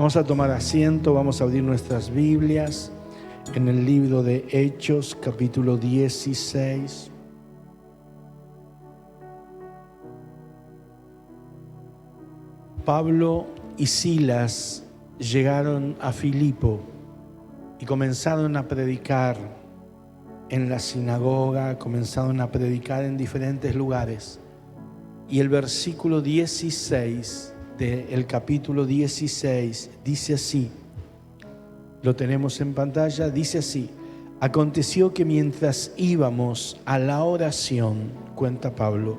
Vamos a tomar asiento, vamos a abrir nuestras Biblias en el libro de Hechos, capítulo 16. Pablo y Silas llegaron a Filipo y comenzaron a predicar en la sinagoga, comenzaron a predicar en diferentes lugares. Y el versículo 16 del capítulo 16 dice así, lo tenemos en pantalla, dice así: aconteció que mientras íbamos a la oración, cuenta Pablo,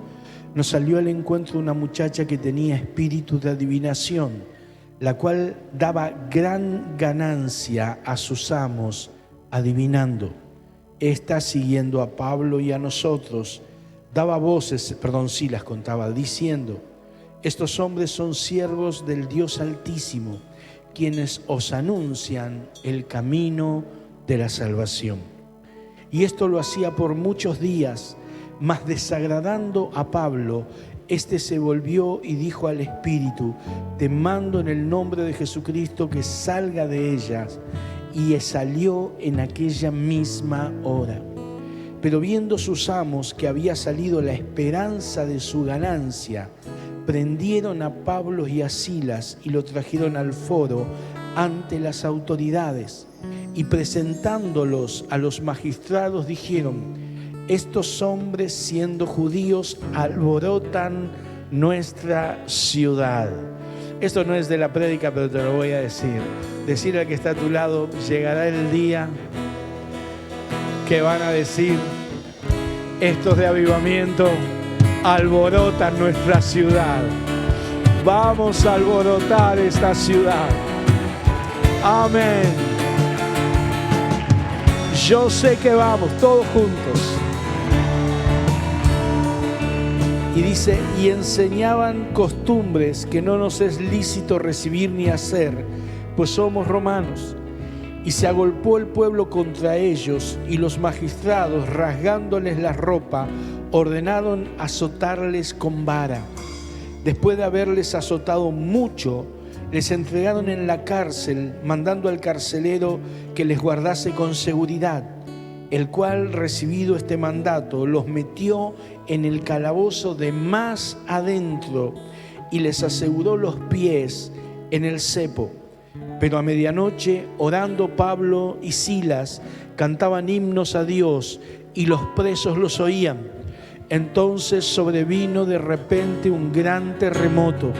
nos salió al encuentro una muchacha que tenía espíritu de adivinación, la cual daba gran ganancia a sus amos adivinando. Esta, siguiendo a Pablo y a nosotros, daba voces, Silas contaba, diciendo: estos hombres son siervos del Dios Altísimo, quienes os anuncian el camino de la salvación. Y esto lo hacía por muchos días, mas desagradando a Pablo, éste se volvió y dijo al espíritu: te mando en el nombre de Jesucristo que salga de ellas. Y salió en aquella misma hora. Pero viendo sus amos que había salido la esperanza de su ganancia, prendieron a Pablo y a Silas y lo trajeron al foro ante las autoridades. Y presentándolos a los magistrados dijeron: estos hombres, siendo judíos, alborotan nuestra ciudad. Esto no es de la prédica, pero te lo voy a decir. Decirle al que está a tu lado: llegará el día que van a decir: estos de avivamiento alborotan nuestra ciudad. Vamos a alborotar esta ciudad. Amén. Yo sé que vamos todos juntos. Y dice: y enseñaban costumbres que no nos es lícito recibir ni hacer, pues somos romanos. Y se agolpó el pueblo contra ellos, y los magistrados, rasgándoles la ropa, ordenaron azotarles con vara. Después de haberles azotado mucho, les entregaron en la cárcel, mandando al carcelero que les guardase con seguridad, el cual, recibido este mandato, los metió en el calabozo de más adentro y les aseguró los pies en el cepo. Pero a medianoche, orando Pablo y Silas, cantaban himnos a Dios y los presos los oían. Entonces sobrevino de repente un gran terremoto,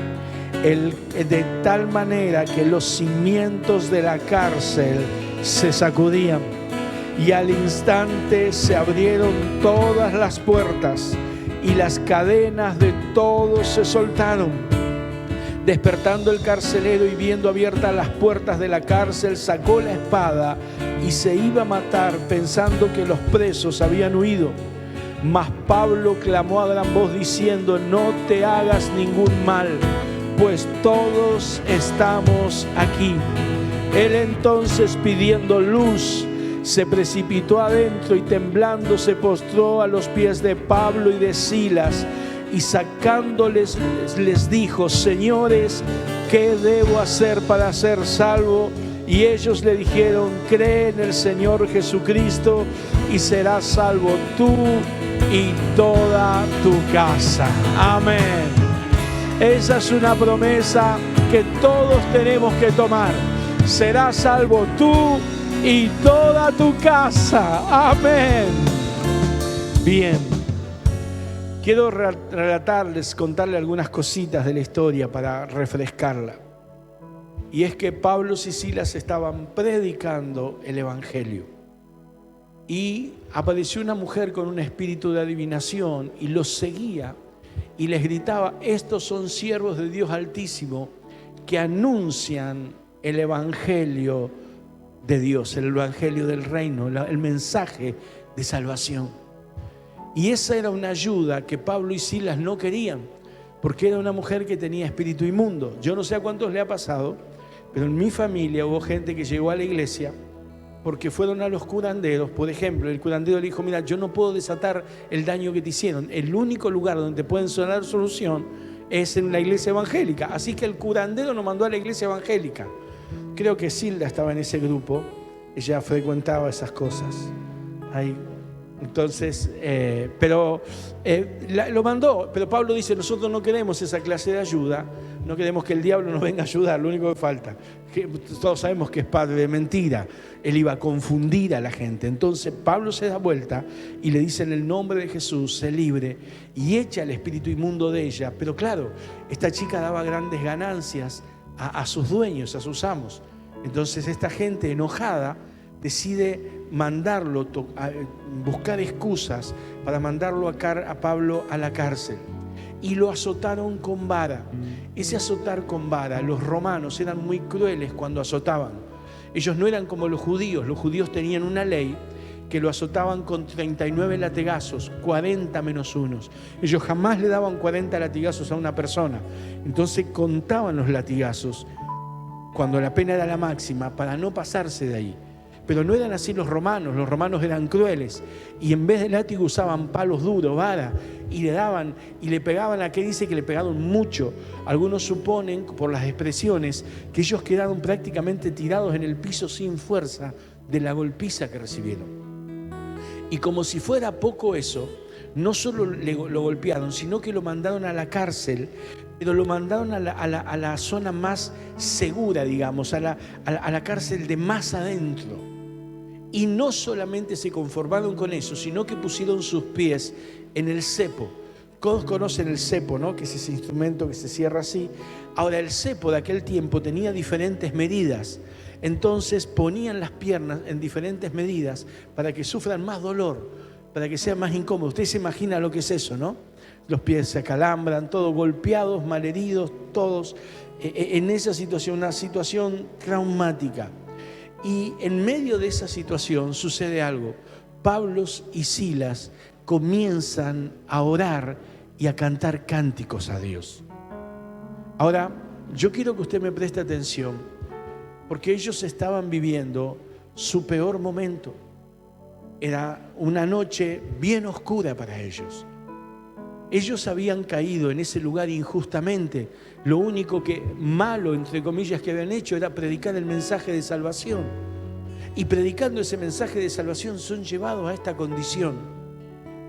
de tal manera que los cimientos de la cárcel se sacudían. Y al instante se abrieron todas las puertas y las cadenas de todos se soltaron. Despertando el carcelero y viendo abiertas las puertas de la cárcel, sacó la espada y se iba a matar, pensando que los presos habían huido. Mas Pablo clamó a gran voz diciendo: no te hagas ningún mal, pues todos estamos aquí. Él entonces, pidiendo luz, se precipitó adentro y temblando se postró a los pies de Pablo y de Silas, y sacándoles les dijo: señores, ¿qué debo hacer para ser salvo? Y ellos le dijeron: cree en el Señor Jesucristo y serás salvo tú y toda tu casa. Amén. Esa es una promesa que todos tenemos que tomar. Serás salvo tú y toda tu casa. Amén. Bien. Quiero contarle algunas cositas de la historia para refrescarla. Y es que Pablo y Silas estaban predicando el Evangelio. Y apareció una mujer con un espíritu de adivinación y los seguía y les gritaba: estos son siervos de Dios Altísimo que anuncian el Evangelio de Dios, el Evangelio del reino, el mensaje de salvación. Y esa era una ayuda que Pablo y Silas no querían, porque era una mujer que tenía espíritu inmundo. Yo no sé a cuántos le ha pasado, pero en mi familia hubo gente que llegó a la iglesia porque fueron a los curanderos. Por ejemplo, el curandero le dijo: mira, yo no puedo desatar el daño que te hicieron. El único lugar donde te pueden dar solución es en la iglesia evangélica. Así que el curandero nos mandó a la iglesia evangélica. creo que Silda estaba en ese grupo, ella frecuentaba esas cosas. Ahí. Entonces, lo mandó, pero Pablo dice, nosotros no queremos esa clase de ayuda, no queremos que el diablo nos venga a ayudar, lo único que falta, que todos sabemos que es padre de mentira, él iba a confundir a la gente. Entonces Pablo se da vuelta y le dice en el nombre de Jesús, sé libre, y echa el espíritu inmundo de ella. Pero claro, esta chica daba grandes ganancias a sus dueños, a sus amos. Entonces esta gente enojada decide mandarlo, buscar excusas para mandarlo a Pablo a la cárcel. Y lo azotaron con vara. Ese azotar con vara, los romanos eran muy crueles cuando azotaban. Ellos no eran como los judíos tenían una ley que lo azotaban con 39 latigazos, 40 menos unos. Ellos jamás le daban 40 latigazos a una persona. Entonces contaban los latigazos cuando la pena era la máxima para no pasarse de ahí. Pero no eran así los romanos eran crueles y en vez de látigo usaban palos duros, vara, y le daban y le pegaban. Aquí dice que le pegaron mucho. Algunos suponen, por las expresiones, que ellos quedaron prácticamente tirados en el piso sin fuerza de la golpiza que recibieron. Y como si fuera poco eso, no solo lo golpearon, sino que lo mandaron a la cárcel, pero lo mandaron a la zona más segura, digamos, a la cárcel de más adentro. Y no solamente se conformaron con eso, sino que pusieron sus pies en el cepo. Todos conocen el cepo, ¿no? Que es ese instrumento que se cierra así. Ahora, el cepo de aquel tiempo tenía diferentes medidas. Entonces ponían las piernas en diferentes medidas para que sufran más dolor, para que sea más incómodo. Usted se imagina lo que es eso, ¿no? Los pies se acalambran, todos golpeados, malheridos, todos en esa situación, una situación traumática. Y en medio de esa situación sucede algo. Pablo y Silas comienzan a orar y a cantar cánticos a Dios. Ahora, yo quiero que usted me preste atención, porque ellos estaban viviendo su peor momento. Era una noche bien oscura para ellos. Ellos habían caído en ese lugar injustamente. Lo único que malo, entre comillas, que habían hecho era predicar el mensaje de salvación. Y predicando ese mensaje de salvación son llevados a esta condición.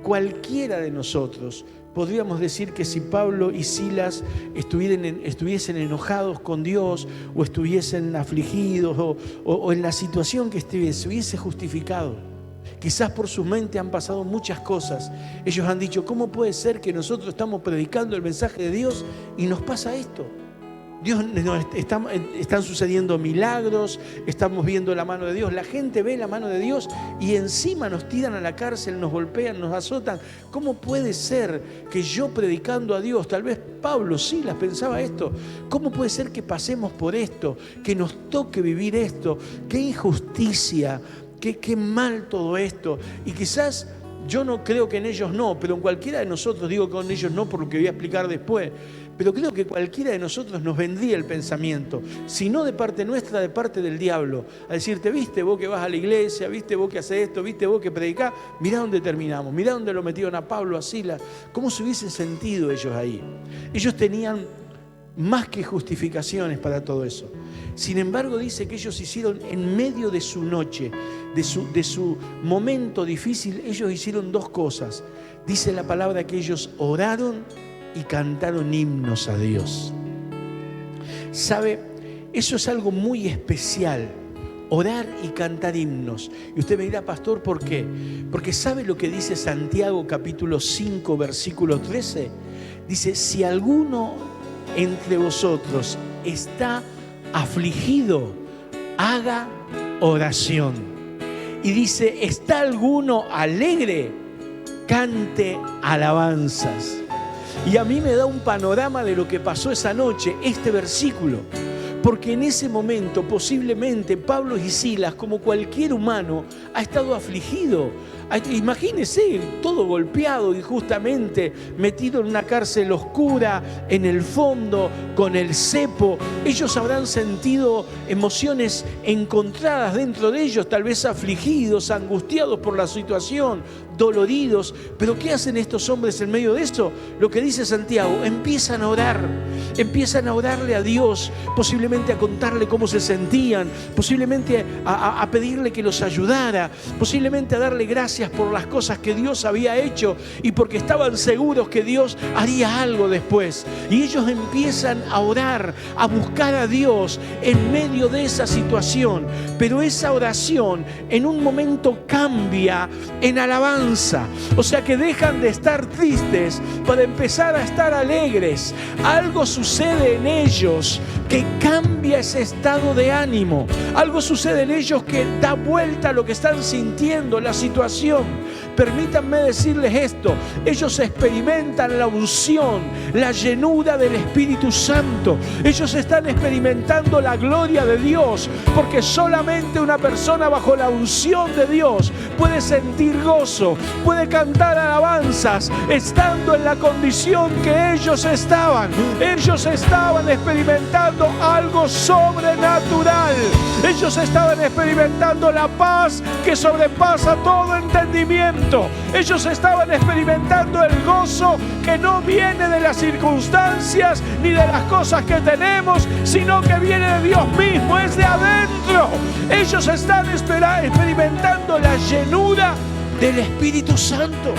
Cualquiera de nosotros podríamos decir que si Pablo y Silas estuviesen enojados con Dios o estuviesen afligidos o en la situación que estuviese, hubiese justificado. Quizás por su mente han pasado muchas cosas. Ellos han dicho, ¿cómo puede ser que nosotros estamos predicando el mensaje de Dios y nos pasa esto? Están sucediendo milagros, estamos viendo la mano de Dios, la gente ve la mano de Dios y encima nos tiran a la cárcel, nos golpean, nos azotan. ¿Cómo puede ser que yo predicando a Dios, tal vez Pablo Silas pensaba esto, cómo puede ser que pasemos por esto, que nos toque vivir esto? ¡Qué injusticia! Qué mal todo esto. Y quizás, yo no creo que en ellos no, pero en cualquiera de nosotros, digo con ellos no por lo que voy a explicar después, pero creo que cualquiera de nosotros nos vendría el pensamiento, si no de parte nuestra, de parte del diablo, a decirte, viste vos que vas a la iglesia, viste vos que haces esto, viste vos que predicás, mirá dónde terminamos, mirá dónde lo metieron a Pablo, a Silas, cómo se hubiesen sentido ellos ahí. Ellos tenían más que justificaciones para todo eso. Sin embargo, dice que ellos hicieron en medio de su noche, de su momento difícil, ellos hicieron dos cosas. Dice la palabra que ellos oraron y cantaron himnos a Dios. ¿Sabe? Eso es algo muy especial, orar y cantar himnos. Y usted me dirá, pastor, ¿por qué? Porque ¿sabe lo que dice Santiago capítulo 5, versículo 13? Dice, si alguno entre vosotros está afligido, haga oración. Y dice, ¿está alguno alegre? Cante alabanzas. Y a mí me da un panorama de lo que pasó esa noche, este versículo. Porque en ese momento, posiblemente, Pablo y Silas, como cualquier humano, ha estado afligido. Imagínese, todo golpeado injustamente, metido en una cárcel oscura, en el fondo, con el cepo. Ellos habrán sentido emociones encontradas dentro de ellos, tal vez afligidos, angustiados por la situación, doloridos. Pero ¿qué hacen estos hombres en medio de esto? Lo que dice Santiago, empiezan a orar, empiezan a orarle a Dios, posiblemente a contarle cómo se sentían, posiblemente a pedirle que los ayudara, posiblemente a darle gracias por las cosas que Dios había hecho y porque estaban seguros que Dios haría algo después. Y ellos empiezan a orar, a buscar a Dios en medio de esa situación. Pero esa oración en un momento cambia en alabanza. O sea que dejan de estar tristes para empezar a estar alegres. Algo sucede en ellos que cambia ese estado de ánimo. Algo sucede en ellos que da vuelta a lo que están sintiendo, la situación. Permítanme decirles esto: ellos experimentan la unción, la llenura del Espíritu Santo. Ellos están experimentando la gloria de Dios, porque solamente una persona bajo la unción de Dios puede sentir gozo, puede cantar alabanzas, estando en la condición que ellos estaban. Ellos estaban experimentando algo sobrenatural. Ellos estaban experimentando la paz que sobrepasa todo entendimiento. Ellos estaban experimentando el gozo que no viene de las circunstancias ni de las cosas que tenemos, sino que viene de Dios mismo, es de adentro. Ellos están experimentando la llenura del Espíritu Santo.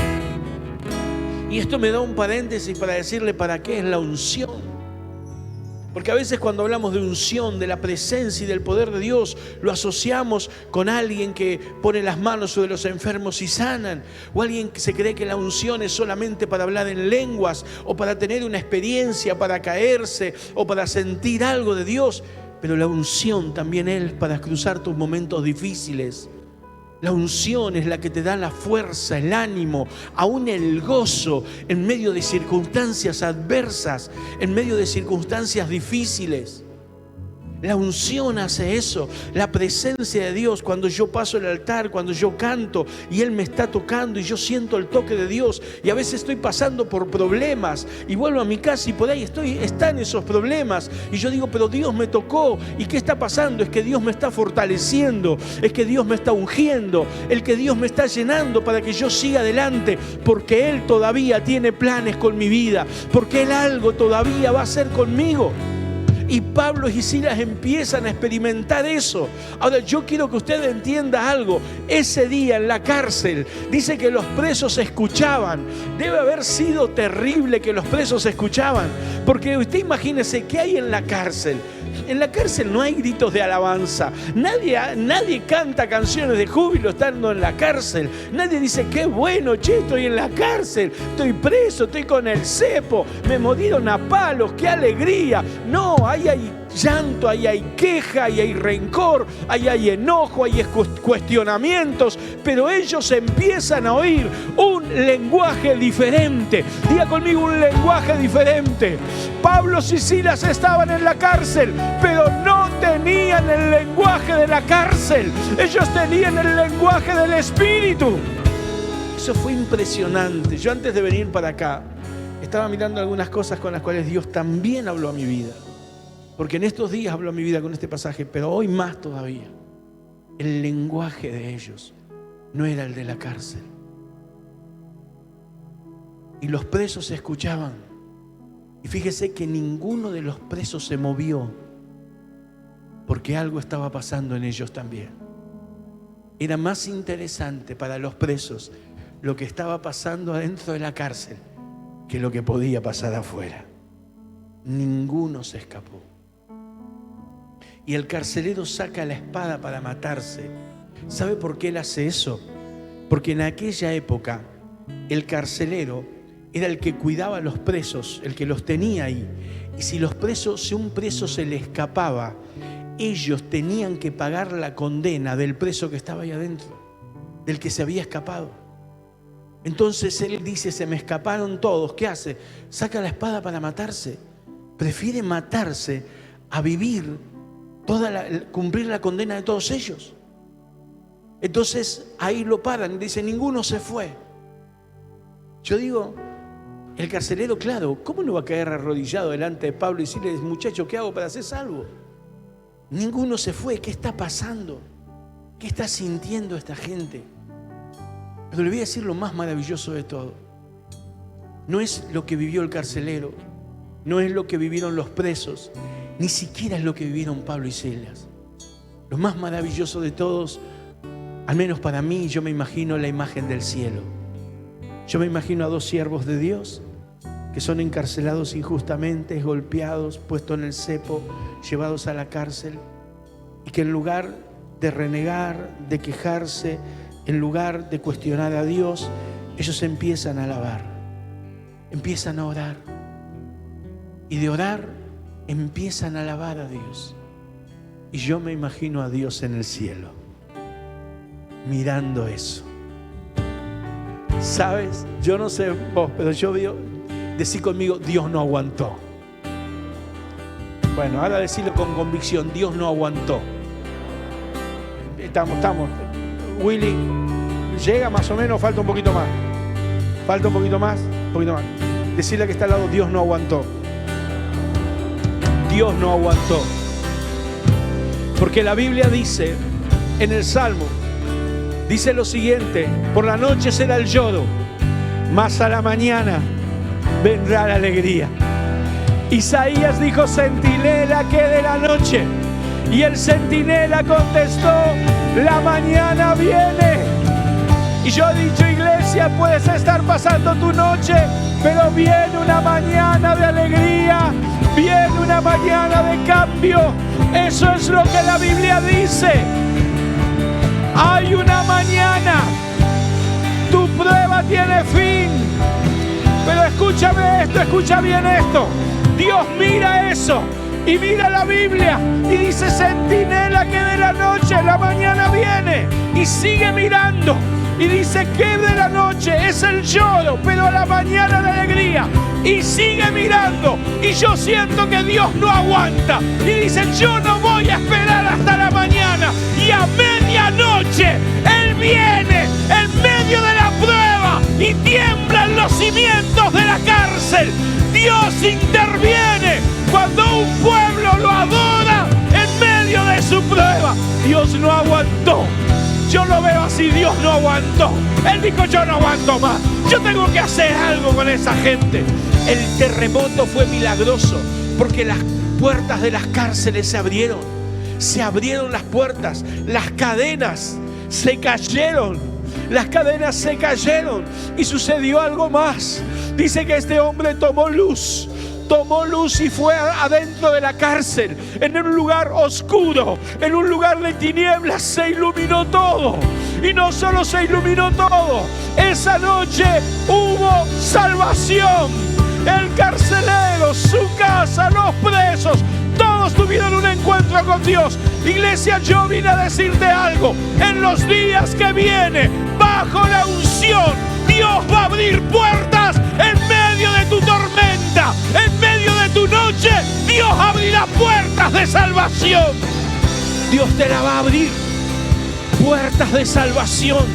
Y esto me da un paréntesis para decirle para qué es la unción. Porque a veces cuando hablamos de unción, de la presencia y del poder de Dios, lo asociamos con alguien que pone las manos sobre los enfermos y sanan, o alguien que se cree que la unción es solamente para hablar en lenguas, o para tener una experiencia, para caerse, o para sentir algo de Dios. Pero la unción también es para cruzar tus momentos difíciles. La unción es la que te da la fuerza, el ánimo, aún el gozo en medio de circunstancias adversas, en medio de circunstancias difíciles. La unción hace eso, la presencia de Dios. Cuando yo paso el altar, cuando yo canto y Él me está tocando y yo siento el toque de Dios, y a veces estoy pasando por problemas y vuelvo a mi casa y por ahí están esos problemas y yo digo, pero Dios me tocó. ¿Y qué está pasando? Es que Dios me está fortaleciendo, es que Dios me está ungiendo, el que Dios me está llenando para que yo siga adelante, porque Él todavía tiene planes con mi vida, porque Él algo todavía va a hacer conmigo. Y Pablo y Silas empiezan a experimentar eso. Ahora yo quiero que usted entienda algo. Ese día en la cárcel dice que los presos escuchaban. Debe haber sido terrible que los presos escuchaban, porque usted imagínese qué hay en la cárcel. En la cárcel no hay gritos de alabanza. Nadie canta canciones de júbilo estando en la cárcel. Nadie dice, qué bueno, che, estoy en la cárcel, estoy preso, estoy con el cepo, me murieron a palos, qué alegría. No, ahí hay llanto, ahí hay queja, ahí hay rencor, ahí hay enojo, ahí hay cuestionamientos, pero ellos empiezan a oír un lenguaje diferente. Diga conmigo, un lenguaje diferente. Pablo y Silas estaban en la cárcel, pero no tenían el lenguaje de la cárcel. Ellos tenían el lenguaje del Espíritu. Eso fue impresionante. Yo antes de venir para acá estaba mirando algunas cosas con las cuales Dios también habló a mi vida. Porque en estos días habló a mi vida con este pasaje, pero hoy más todavía. El lenguaje de ellos no era el de la cárcel. Y los presos escuchaban. Y fíjese que ninguno de los presos se movió, porque algo estaba pasando en ellos también. Era más interesante para los presos lo que estaba pasando adentro de la cárcel que lo que podía pasar afuera. Ninguno se escapó. Y el carcelero saca la espada para matarse. ¿Sabe por qué él hace eso? Porque en aquella época el carcelero era el que cuidaba a los presos, el que los tenía ahí. Y si un preso se le escapaba, ellos tenían que pagar la condena del preso que estaba ahí adentro, del que se había escapado. Entonces él dice, se me escaparon todos. ¿Qué hace? Saca la espada para matarse. Prefiere matarse a vivir cumplir la condena de todos ellos. Entonces ahí lo paran y dicen, ninguno se fue. Yo digo, el carcelero, claro, ¿cómo no va a caer arrodillado delante de Pablo y decirle, muchacho, ¿qué hago para ser salvo? Ninguno se fue. ¿Qué está pasando? ¿Qué está sintiendo esta gente? Pero le voy a decir lo más maravilloso de todo. No es lo que vivió el carcelero, no es lo que vivieron los presos, ni siquiera es lo que vivieron Pablo y Silas. Lo más maravilloso de todos, al menos para mí, yo me imagino la imagen del cielo. Yo me imagino a dos siervos de Dios que son encarcelados injustamente, golpeados, puestos en el cepo, llevados a la cárcel, y que en lugar de renegar, de quejarse, en lugar de cuestionar a Dios, ellos empiezan a alabar, empiezan a orar, y de orar empiezan a alabar a Dios. Y yo me imagino a Dios en el cielo, mirando eso. ¿Sabes? Yo no sé vos, pero yo veo, decir conmigo, Dios no aguantó. Bueno, ahora decirlo con convicción, Dios no aguantó. Estamos. Willy, llega más o menos, falta un poquito más. Falta un poquito más. Decirle que está al lado, Dios no aguantó. Dios no aguantó. Porque la Biblia dice, en el Salmo, dice lo siguiente: por la noche será el lloro, mas a la mañana vendrá la alegría. Isaías dijo, centinela que de la noche. Y el centinela contestó, la mañana viene. Y yo he dicho, iglesia, puedes estar pasando tu noche, pero viene una mañana de alegría, viene una mañana de cambio. Eso es lo que la Biblia dice. Hay una mañana. Tu prueba tiene fin. Pero escúchame esto, escucha bien esto. Dios mira eso y mira la Biblia y dice, centinela que de la noche, la mañana viene. Y sigue mirando y dice que de la noche es el lloro, pero a la mañana la alegría. Y sigue mirando y yo siento que Dios no aguanta y dice, yo no voy a esperar hasta la mañana. Y a medianoche Él viene en medio de la prueba y tiemblan los cimientos de la cárcel. Dios interviene cuando un pueblo lo adora en medio de su prueba. Dios no aguantó. Yo lo veo así, Dios no aguantó. Él dijo, yo no aguanto más. Yo tengo que hacer algo con esa gente. El terremoto fue milagroso porque las puertas de las cárceles se abrieron. Se abrieron las puertas. Las cadenas se cayeron. Las cadenas se cayeron. Y sucedió algo más. Dice que este hombre tomó luz y fue adentro de la cárcel, en un lugar oscuro, en un lugar de tinieblas, se iluminó todo. Y no solo se iluminó todo, esa noche hubo salvación. El carcelero, su casa, los presos, todos tuvieron un encuentro con Dios. Iglesia, yo vine a decirte algo. En los días que vienen, bajo la unción, Dios va a abrir puertas en medio de tu tormenta, en medio de tu noche. Dios abrirá puertas de salvación. Dios te la va a abrir. Puertas de salvación.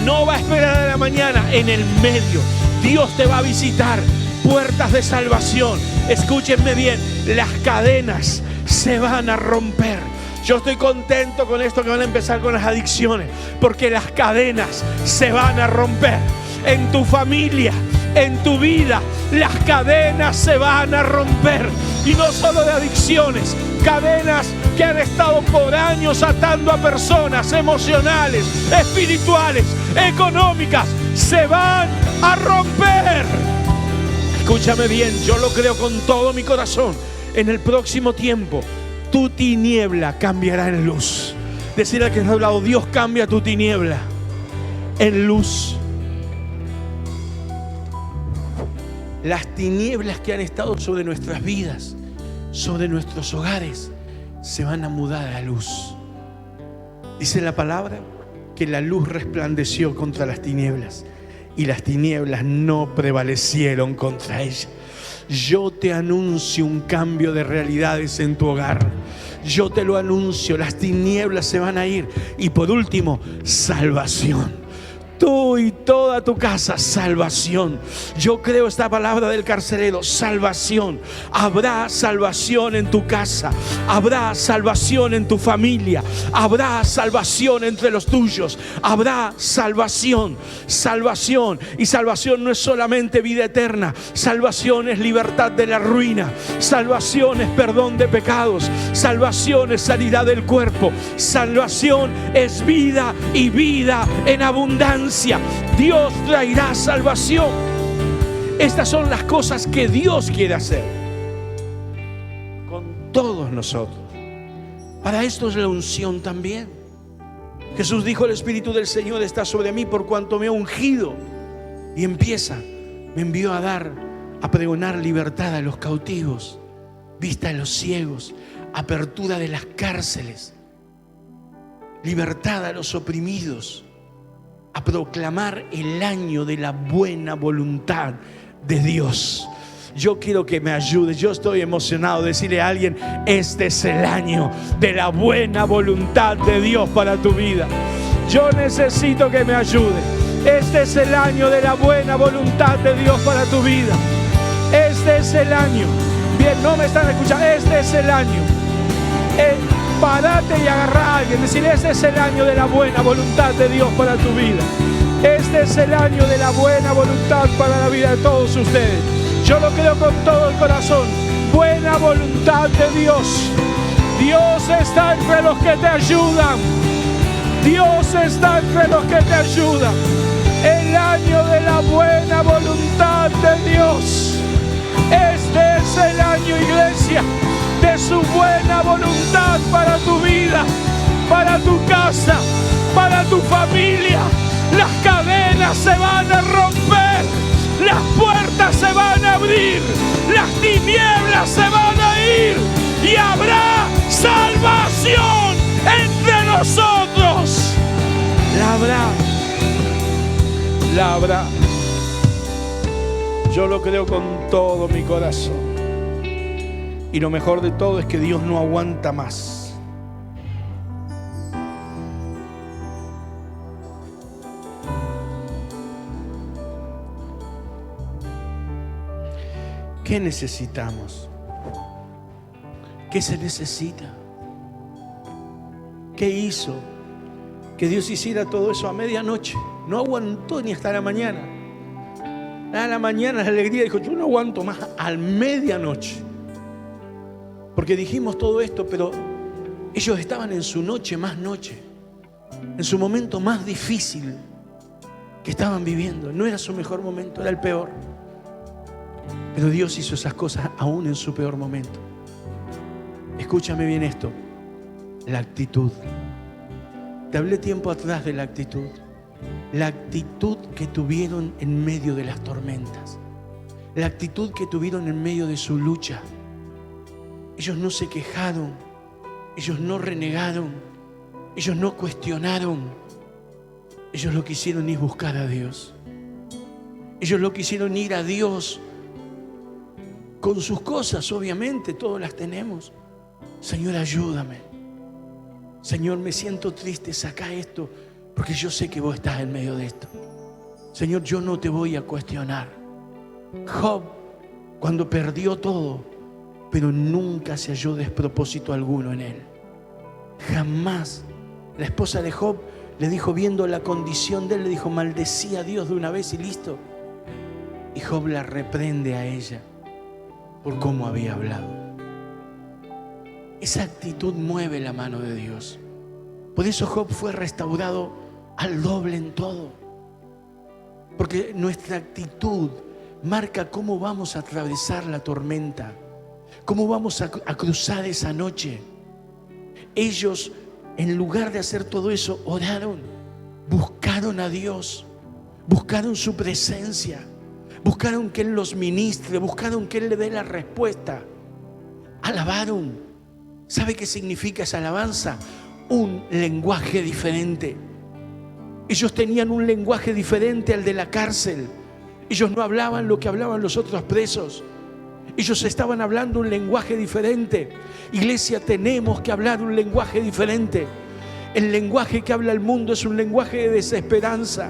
No va a esperar a la mañana, en el medio. Dios te va a visitar. Puertas de salvación. Escúchenme bien, las cadenas se van a romper. Yo estoy contento con esto que van a empezar con las adicciones, porque las cadenas se van a romper. En tu familia, en tu vida, las cadenas se van a romper. Y no solo de adicciones, cadenas que han estado por años atando a personas, emocionales, espirituales, económicas, se van a romper. Escúchame bien, yo lo creo con todo mi corazón. En el próximo tiempo, tu tiniebla cambiará en luz. Decirle al que está a un lado, Dios cambia tu tiniebla en luz. Las tinieblas que han estado sobre nuestras vidas, sobre nuestros hogares, se van a mudar a la luz. Dice la palabra que la luz resplandeció contra las tinieblas y las tinieblas no prevalecieron contra ella. Yo te anuncio un cambio de realidades en tu hogar. Yo te lo anuncio, las tinieblas se van a ir. Y por último, salvación. tú y toda tu casa, salvación. Yo creo esta palabra del carcelero, salvación. Habrá salvación en tu casa, habrá salvación en tu familia, habrá salvación entre los tuyos, habrá salvación, salvación. Y salvación no es solamente vida eterna, salvación es libertad de la ruina, salvación es perdón de pecados, salvación es sanidad del cuerpo, salvación es vida y vida en abundancia. Dios traerá salvación. Estas son las cosas que Dios quiere hacer con todos nosotros. Para esto es la unción también. Jesús dijo: el Espíritu del Señor está sobre mí por cuanto me ha ungido. Y empieza, me envió a pregonar libertad a los cautivos, vista a los ciegos, apertura de las cárceles, libertad a los oprimidos, a proclamar el año de la buena voluntad de Dios. Yo quiero que me ayude. Yo estoy emocionado de decirle a alguien: este es el año de la buena voluntad de Dios para tu vida. Yo necesito que me ayude. Este es el año de la buena voluntad de Dios para tu vida. Este es el año. Bien, no me están escuchando. Este es el año. Parate y agarra a alguien. Decirle: este es el año de la buena voluntad de Dios para tu vida. Este es el año de la buena voluntad para la vida de todos ustedes. Yo lo creo con todo el corazón. Buena voluntad de Dios. Dios está entre los que te ayudan. Dios está entre los que te ayudan. El año de la buena voluntad de Dios. Este es el año, iglesia, de su buena voluntad para tu vida, para tu casa, para tu familia. Las cadenas se van a romper, las puertas se van a abrir, las tinieblas se van a ir y habrá salvación entre nosotros. La habrá. Yo lo creo con todo mi corazón. Y lo mejor de todo es que Dios no aguanta más. ¿Qué necesitamos? ¿Qué se necesita? ¿Qué hizo que Dios hiciera todo eso a medianoche? No aguantó ni hasta la mañana. A la mañana la alegría dijo: yo no aguanto más. A medianoche. Porque dijimos todo esto, pero ellos estaban en su noche más noche, en su momento más difícil que estaban viviendo. No era su mejor momento, era el peor. Pero Dios hizo esas cosas aún en su peor momento. Escúchame bien esto: la actitud. Te hablé tiempo atrás de la actitud. La actitud que tuvieron en medio de las tormentas. La actitud que tuvieron en medio de su lucha. Ellos no se quejaron, ellos no renegaron, ellos no cuestionaron. Ellos lo que hicieron es buscar a Dios. Ellos lo que hicieron ir a Dios con sus cosas, obviamente, todas las tenemos. Señor, ayúdame. Señor, me siento triste, saca esto, porque yo sé que vos estás en medio de esto. Señor, yo no te voy a cuestionar. Job, cuando perdió todo, pero nunca se halló despropósito alguno en él. Jamás. La esposa de Job le dijo, viendo la condición de él, le dijo: maldecí a Dios de una vez y listo. Y Job la reprende a ella por cómo había hablado. Esa actitud mueve la mano de Dios. Por eso Job fue restaurado al doble en todo. Porque nuestra actitud marca cómo vamos a atravesar la tormenta, cómo vamos a cruzar esa noche. Ellos, en lugar de hacer todo eso, oraron, buscaron a Dios, buscaron su presencia, buscaron que Él los ministre, buscaron que Él le dé la respuesta. Alabaron. ¿Sabe qué significa esa alabanza? Un lenguaje diferente. Ellos tenían un lenguaje diferente al de la cárcel. Ellos no hablaban lo que hablaban los otros presos. Ellos estaban hablando un lenguaje diferente. Iglesia, tenemos que hablar un lenguaje diferente. El lenguaje que habla el mundo es un lenguaje de desesperanza.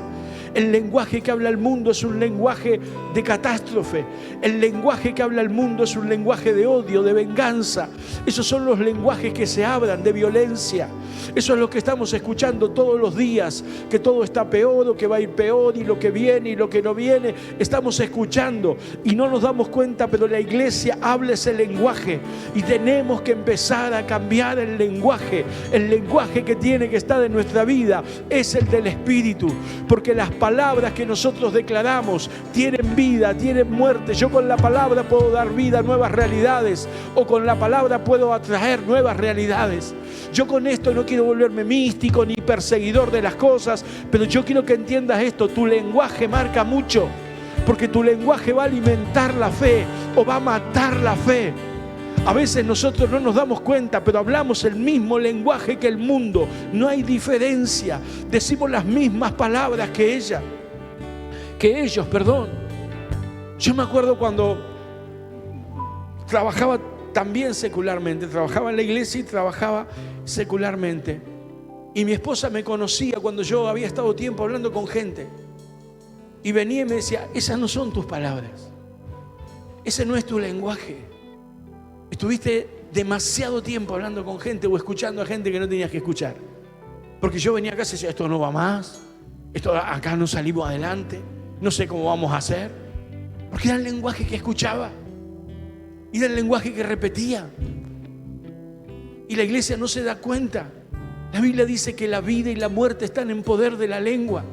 El lenguaje que habla el mundo es un lenguaje de catástrofe. El lenguaje que habla el mundo es un lenguaje de odio, de venganza. Esos son los lenguajes que se hablan, de violencia. Eso es lo que estamos escuchando todos los días, que todo está peor o que va a ir peor, y lo que viene y lo que no viene. Estamos escuchando y no nos damos cuenta, pero la iglesia habla ese lenguaje y tenemos que empezar a cambiar el lenguaje. El lenguaje que tiene que estar en nuestra vida es el del Espíritu, porque las palabras que nosotros declaramos tienen vida, tienen muerte. Yo con la palabra puedo dar vida a nuevas realidades, o con la palabra puedo atraer nuevas realidades. Yo con esto no quiero volverme místico ni perseguidor de las cosas, pero yo quiero que entiendas esto: tu lenguaje marca mucho, porque tu lenguaje va a alimentar la fe o va a matar la fe. A veces nosotros no nos damos cuenta, pero hablamos el mismo lenguaje que el mundo. No hay diferencia. Decimos las mismas palabras que ellos. Yo me acuerdo cuando trabajaba también secularmente. Trabajaba en la iglesia y trabajaba secularmente. Y mi esposa me conocía cuando yo había estado tiempo hablando con gente. Y venía y me decía: esas no son tus palabras. Ese no es tu lenguaje. Estuviste demasiado tiempo hablando con gente o escuchando a gente que no tenías que escuchar. Porque yo venía acá y decía: esto no va más, acá no salimos adelante, no sé cómo vamos a hacer. Porque era el lenguaje que escuchaba y era el lenguaje que repetía. Y la iglesia no se da cuenta. La Biblia dice que la vida y la muerte están en poder de la lengua.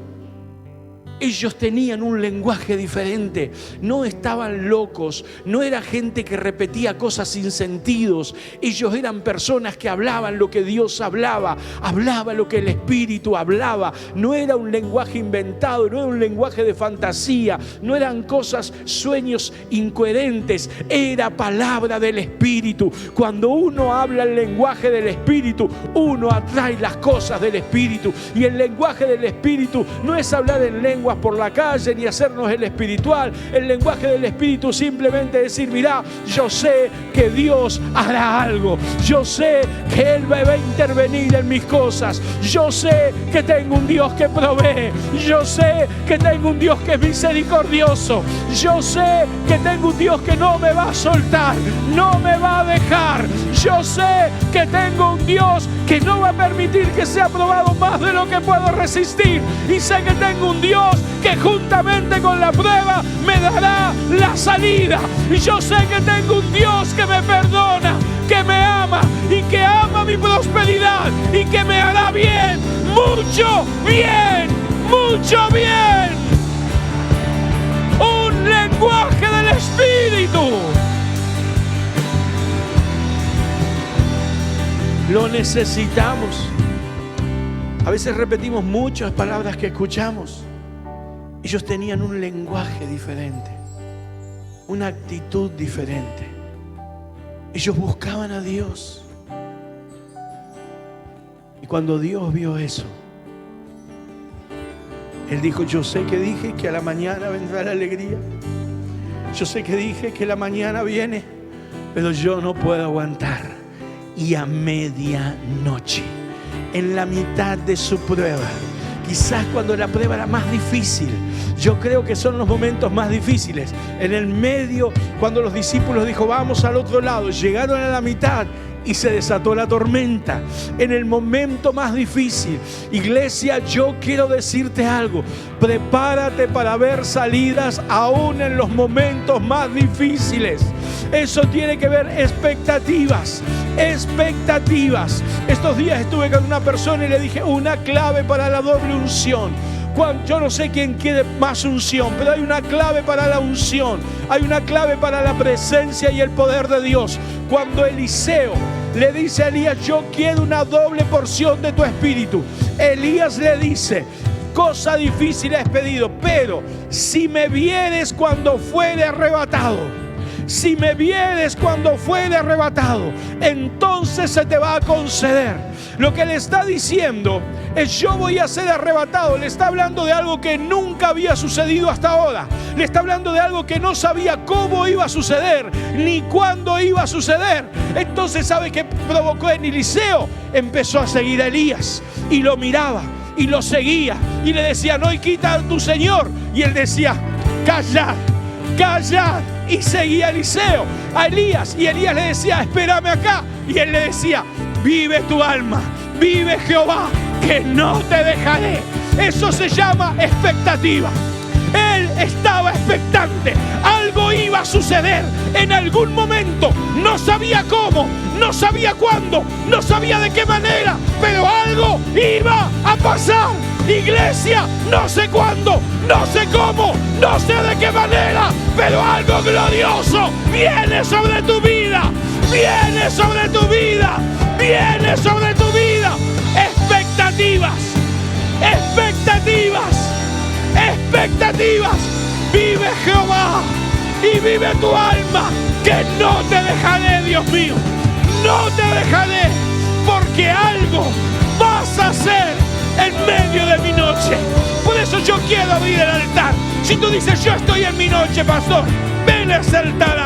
Ellos tenían un lenguaje diferente, no estaban locos, no era gente que repetía cosas sin sentidos. Ellos eran personas que hablaban lo que Dios hablaba, hablaba lo que el Espíritu hablaba. No era un lenguaje inventado, no era un lenguaje de fantasía, no eran cosas, sueños incoherentes, era palabra del Espíritu. Cuando uno habla el lenguaje del Espíritu, uno atrae las cosas del Espíritu. Y el lenguaje del Espíritu no es hablar en lengua por la calle ni hacernos el espiritual. El lenguaje del Espíritu simplemente decir: mirá, yo sé que Dios hará algo, yo sé que Él va a intervenir en mis cosas, yo sé que tengo un Dios que provee, yo sé que tengo un Dios que es misericordioso, yo sé que tengo un Dios que no me va a soltar, no me va a dejar, yo sé que tengo un Dios que no va a permitir que sea probado más de lo que puedo resistir, y sé que tengo un Dios que juntamente con la prueba me dará la salida. Y yo sé que tengo un Dios que me perdona, que me ama y que ama mi prosperidad y que me hará bien, mucho bien, mucho bien. Un lenguaje del Espíritu. Lo necesitamos. A veces repetimos muchas palabras que escuchamos. Ellos tenían un lenguaje diferente, una actitud diferente. Ellos buscaban a Dios. Y cuando Dios vio eso, Él dijo: yo sé que dije que a la mañana vendrá la alegría. Yo sé que dije que la mañana viene, pero yo no puedo aguantar. Y a medianoche, en la mitad de su prueba, quizás cuando la prueba era más difícil, yo creo que son los momentos más difíciles. En el medio, cuando los discípulos dijo: vamos al otro lado, llegaron a la mitad y se desató la tormenta. En el momento más difícil, iglesia, yo quiero decirte algo: prepárate para ver salidas aún en los momentos más difíciles. Eso tiene que ver expectativas. Estos días estuve con una persona y le dije: una clave para la doble unción. Yo no sé quién quiere más unción, pero hay una clave para la unción. Hay una clave para la presencia y el poder de Dios. Cuando Eliseo le dice a Elías: yo quiero una doble porción de tu espíritu, Elías le dice: cosa difícil has pedido, pero si me vieres cuando fuere arrebatado, si me vieres cuando fuere arrebatado, entonces se te va a conceder. Lo que le está diciendo es: yo voy a ser arrebatado. Le está hablando de algo que nunca había sucedido hasta ahora. Le está hablando de algo que no sabía cómo iba a suceder, ni cuándo iba a suceder. Entonces, ¿sabe qué provocó en Eliseo? Empezó a seguir a Elías y lo miraba. y lo seguía y le decía: no, y quita a tu señor. Y él decía: callad, callad. Y seguía Eliseo a Elías, y Elías le decía: espérame acá. Y él le decía: vive tu alma, vive Jehová, que no te dejaré. Eso se llama expectativa. Él estaba expectante. Algo iba a suceder en algún momento. No sabía cómo, no sabía cuándo, no sabía de qué manera, pero algo iba a pasar. Iglesia, no sé cuándo, no sé cómo, no sé de qué manera, pero algo glorioso viene sobre tu vida. Viene sobre tu vida. Viene sobre tu vida. Expectativas. Expectativas. Expectativas. Vive Jehová y vive tu alma, que no te dejaré, Dios mío. No te dejaré, porque algo vas a hacer en medio de mi noche. Por eso yo quiero abrir el altar. Si tú dices: yo estoy en mi noche, pastor, ven a ese altar